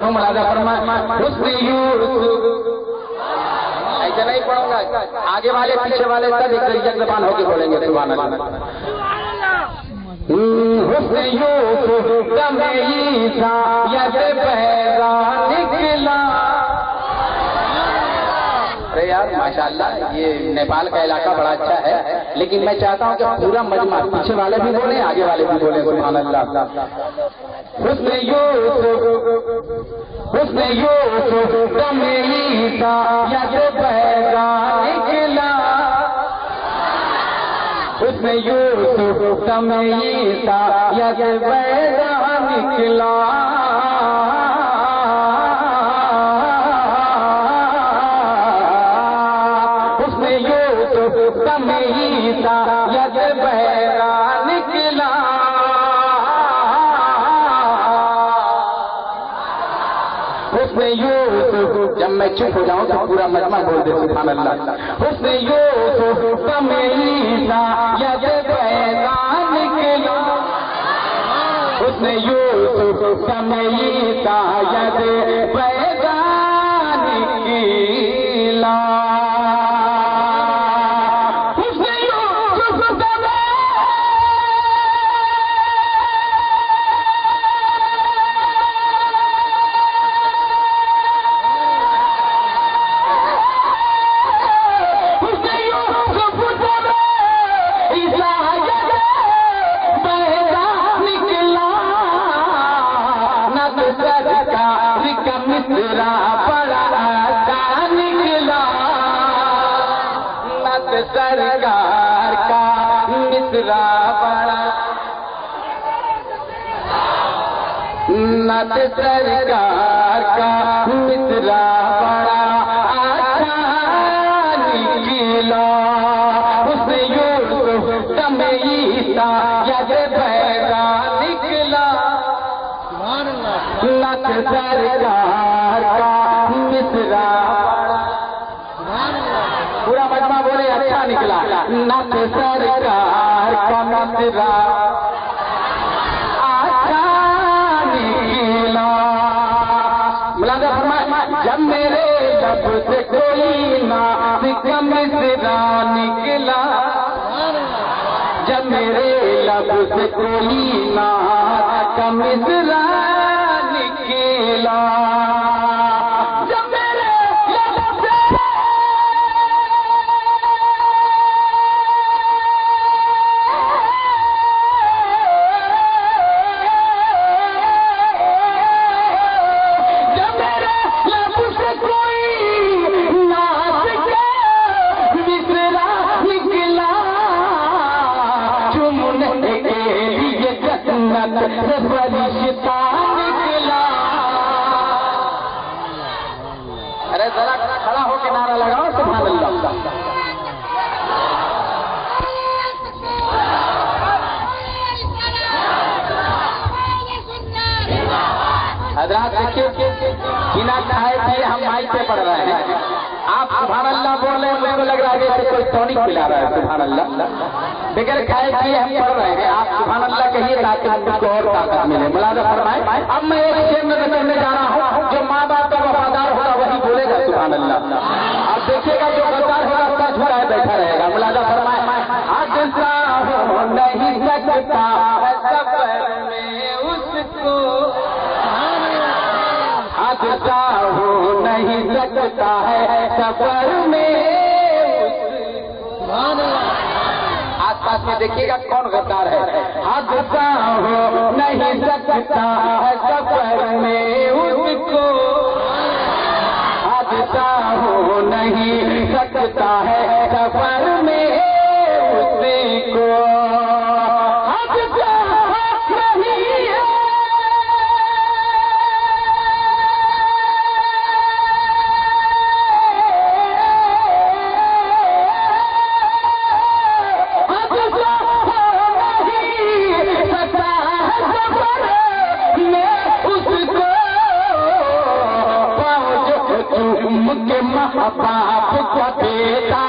ملاحظہ فرمائیں حسن یوسف ایسا نہیں پڑھوں گا، آگے والے پیچھے والے سب ایک زبان ہو کے بولیں گے سبحان اللہ۔ حسن یوسف دم عیسیٰ ید پیدا نکلا۔ ارے یار ماشاءاللہ یہ نیپال کا علاقہ بڑا اچھا ہے، لیکن میں چاہتا ہوں کہ پورا مجمع پیچھے والے بھی بولیں آگے والے بھی بولیں سبحان اللہ۔ حسن یوسف دم عیسیٰ ید پیدا نکلا۔ حسن یوسف دم عیسیٰ ید پیدا نکلا۔ حسن یوسف دم عیسیٰ ید پیدا نکلا۔ حسن یوسف جب میں چپ ہو جاؤں تو پورا مجمع بول دے سبحان اللہ۔ حسن یوسف دم عیسیٰ ید پیدا نکلا۔ حسن یوسف دم عیسیٰ ید پیدا نکلا۔ سرکار کا مصرا بڑا نت سرکار کا مصرا بڑا اچھا نکلا۔ حسن یوسف دم عیسیٰ ید پیدا نکلا۔ نت سرکار کا مصرا پورا مجمع بولے اچھا نکلا۔ نت سرکار کا مصرا اچھا نکلا۔ ملاحظہ فرمائیں جب میرے لب سے کوئی ناز کا مصرا نکلا۔ جب میرے لب سے کوئی ناز کا مصرا نکلا۔ ارے ذرا کھڑا ہو کے نعرہ لگاؤ سبحان اللہ۔ حضرات دیکھیے بنا کھائے پیے ہم مائک پہ پڑھ رہے ہیں، آپ سبحان اللہ بول رہے ہیں، مجھ کو لگ رہا ہے جیسے کوئی ٹونک پلا رہا ہے سبحان اللہ۔ بغیر کھائے پیے ہم پڑھ رہے ہیں، آپ سبحان اللہ کہیے تاکہ ہم کو اور طاقت ملے۔ ملاحظہ فرمائیں اب میں ایک شعر نظر کرنے جا رہا ہوں، جو ماں باپ کا وفادار ہوگا وہی بولے گا سبحان اللہ۔ اب دیکھیے گا جو غدار ہوگا اس کا جھولا بیٹھا رہے گا۔ ملاحظہ فرمائیں حادثہ ہو نہیں سکتا سفر میں اس کو، حادثہ ہو نہیں سکتا ہے سفر میں آس پاس میں دیکھیے گا کون غدار ہے۔ حادثہ ہو نہیں سکتا ہے سفر میں اس کو، حادثہ ہو نہیں سکتا ہے سفر میں اس کو۔ باپ کا بیٹا